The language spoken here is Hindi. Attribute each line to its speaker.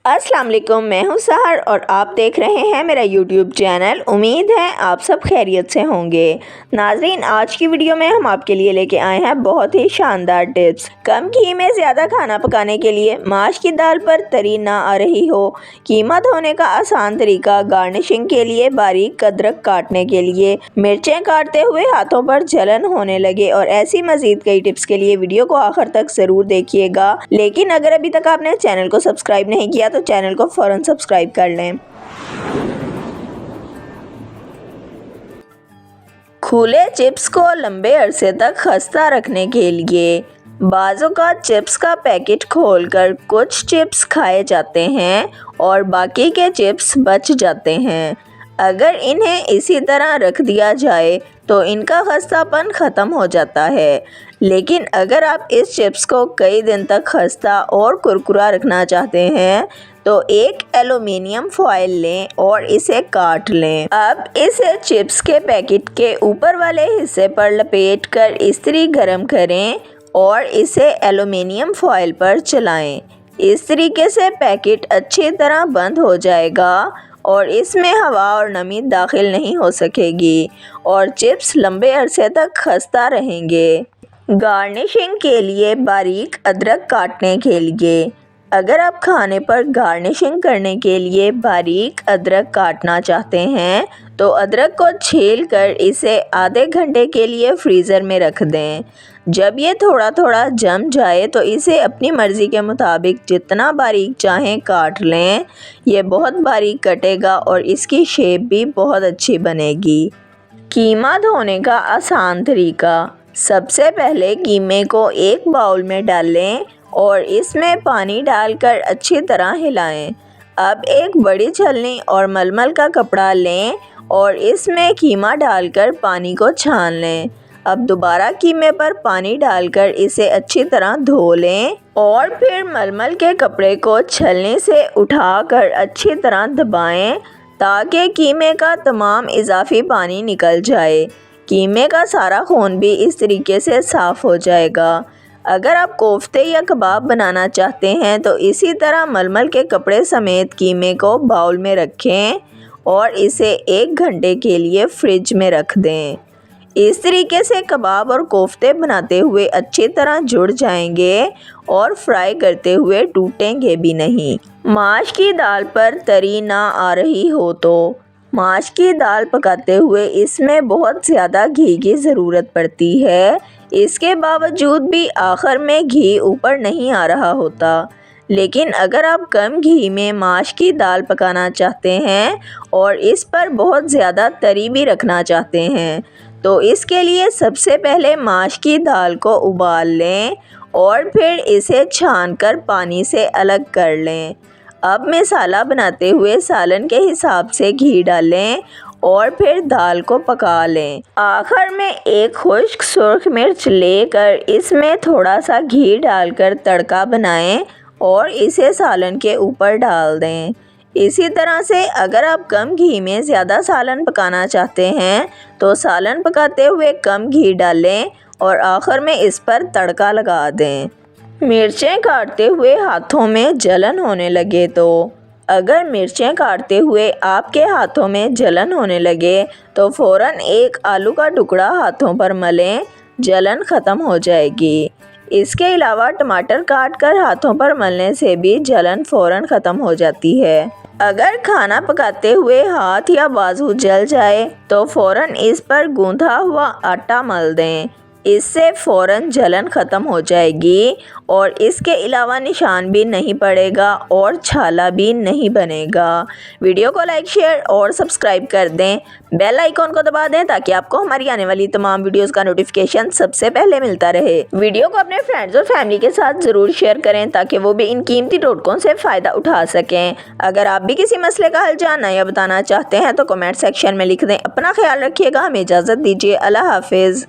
Speaker 1: अस्सलाम वालेकुम, मैं हूं सहर और आप देख रहे हैं मेरा यूट्यूब चैनल। उम्मीद है आप सब खैरियत से होंगे। नाजरीन, आज की वीडियो में हम आपके लिए लेके आए हैं बहुत ही शानदार टिप्स। कम घी में ज़्यादा खाना पकाने के लिए माश की दाल पर तरी ना आ रही हो, कीमा धोने का आसान तरीका, गार्निशिंग के लिए बारीक अदरक काटने के लिए, मिर्चें काटते हुए हाथों पर जलन होने लगे और ऐसी मज़ीद कई टिप्स के लिए वीडियो को आखिर तक ज़रूर देखिएगा। लेकिन अगर अभी तक आपने चैनल को सब्सक्राइब नहीं किया तो चैनल को फ़ौरन सब्सक्राइब कर लें। खुले चिप्स को लंबे अरसे तक खस्ता रखने के लिए बाज़ों का चिप्स का पैकेट खोलकर कुछ चिप्स खाए जाते हैं और बाकी के चिप्स बच जाते हैं। अगर इन्हें इसी तरह रख दिया जाए तो इनका खस्तापन ख़त्म हो जाता है। लेकिन अगर आप इस चिप्स को कई दिन तक खस्ता और कुरकुरा रखना चाहते हैं तो एक एल्युमिनियम फॉयल लें और इसे काट लें। अब इसे चिप्स के पैकेट के ऊपर वाले हिस्से पर लपेटकर इस्त्री गरम करें और इसे एल्युमिनियम फॉयल पर चलाएं। इस तरीके से पैकेट अच्छी तरह बंद हो जाएगा और इसमें हवा और नमी दाखिल नहीं हो सकेगी और चिप्स लंबे अरसे तक खस्ता रहेंगे। गार्निशिंग के लिए बारीक अदरक काटने के लिए अगर आप खाने पर गार्निशिंग करने के लिए बारीक अदरक काटना चाहते हैं तो अदरक को छीलकर इसे आधे घंटे के लिए फ्रीज़र में रख दें। जब ये थोड़ा थोड़ा जम जाए तो इसे अपनी मर्ज़ी के मुताबिक जितना बारीक चाहें काट लें। ये बहुत बारीक कटेगा और इसकी शेप भी बहुत अच्छी बनेगी। कीमा धोने का आसान तरीका। सबसे पहले कीमे को एक बाउल में डालें और इसमें पानी डालकर अच्छी तरह हिलाएं। अब एक बड़ी छलनी और मलमल का कपड़ा लें और इसमें कीमा डालकर पानी को छान लें। अब दोबारा कीमे पर पानी डालकर इसे अच्छी तरह धो लें और फिर मलमल के कपड़े को छलनी से उठाकर अच्छी तरह दबाएं ताकि कीमे का तमाम इजाफी पानी निकल जाए। कीमे का सारा खून भी इस तरीके से साफ़ हो जाएगा। अगर आप कोफ्ते या कबाब बनाना चाहते हैं तो इसी तरह मलमल के कपड़े समेत कीमे को बाउल में रखें और इसे 1 घंटे के लिए फ्रिज में रख दें। इस तरीके से कबाब और कोफ्ते बनाते हुए अच्छी तरह जुड़ जाएंगे और फ्राई करते हुए टूटेंगे भी नहीं। माश की दाल पर तरी ना आ रही हो तो माश की दाल पकाते हुए इसमें बहुत ज़्यादा घी की ज़रूरत पड़ती है। इसके बावजूद भी आखिर में घी ऊपर नहीं आ रहा होता। लेकिन अगर आप कम घी में माश की दाल पकाना चाहते हैं और इस पर बहुत ज़्यादा तरी भी रखना चाहते हैं तो इसके लिए सबसे पहले माश की दाल को उबाल लें और फिर इसे छानकर पानी से अलग कर लें। अब मसाला बनाते हुए सालन के हिसाब से घी डालें और फिर दाल को पका लें। आखिर में एक खुश्क सुर्ख मिर्च लेकर इसमें थोड़ा सा घी डालकर तड़का बनाएं और इसे सालन के ऊपर डाल दें। इसी तरह से अगर आप कम घी में ज़्यादा सालन पकाना चाहते हैं तो सालन पकाते हुए कम घी डालें और आखिर में इस पर तड़का लगा दें। मिर्चें काटते हुए हाथों में जलन होने लगे तो अगर मिर्चें काटते हुए आपके हाथों में जलन होने लगे तो फ़ौरन एक आलू का टुकड़ा हाथों पर मलें, जलन ख़त्म हो जाएगी। इसके अलावा टमाटर काटकर हाथों पर मलने से भी जलन फ़ौरन ख़त्म हो जाती है। अगर खाना पकाते हुए हाथ या बाजू जल जाए तो फ़ौरन इस पर गूंथा हुआ आटा मल दें। इससे फ़ौरन जलन ख़त्म हो जाएगी और इसके अलावा निशान भी नहीं पड़ेगा और छाला भी नहीं बनेगा। वीडियो को लाइक, शेयर और सब्सक्राइब कर दें। बेल आइकॉन को दबा दें ताकि आपको हमारी आने वाली तमाम वीडियोस का नोटिफिकेशन सबसे पहले मिलता रहे। वीडियो को अपने फ्रेंड्स और फैमिली के साथ ज़रूर शेयर करें ताकि वो भी इन कीमती टोटकों से फ़ायदा उठा सकें। अगर आप भी किसी मसले का हल जानना या बताना चाहते हैं तो कमेंट सेक्शन में लिख दें। अपना ख्याल रखिएगा। हमें इजाज़त दीजिए। अल्लाह हाफिज़।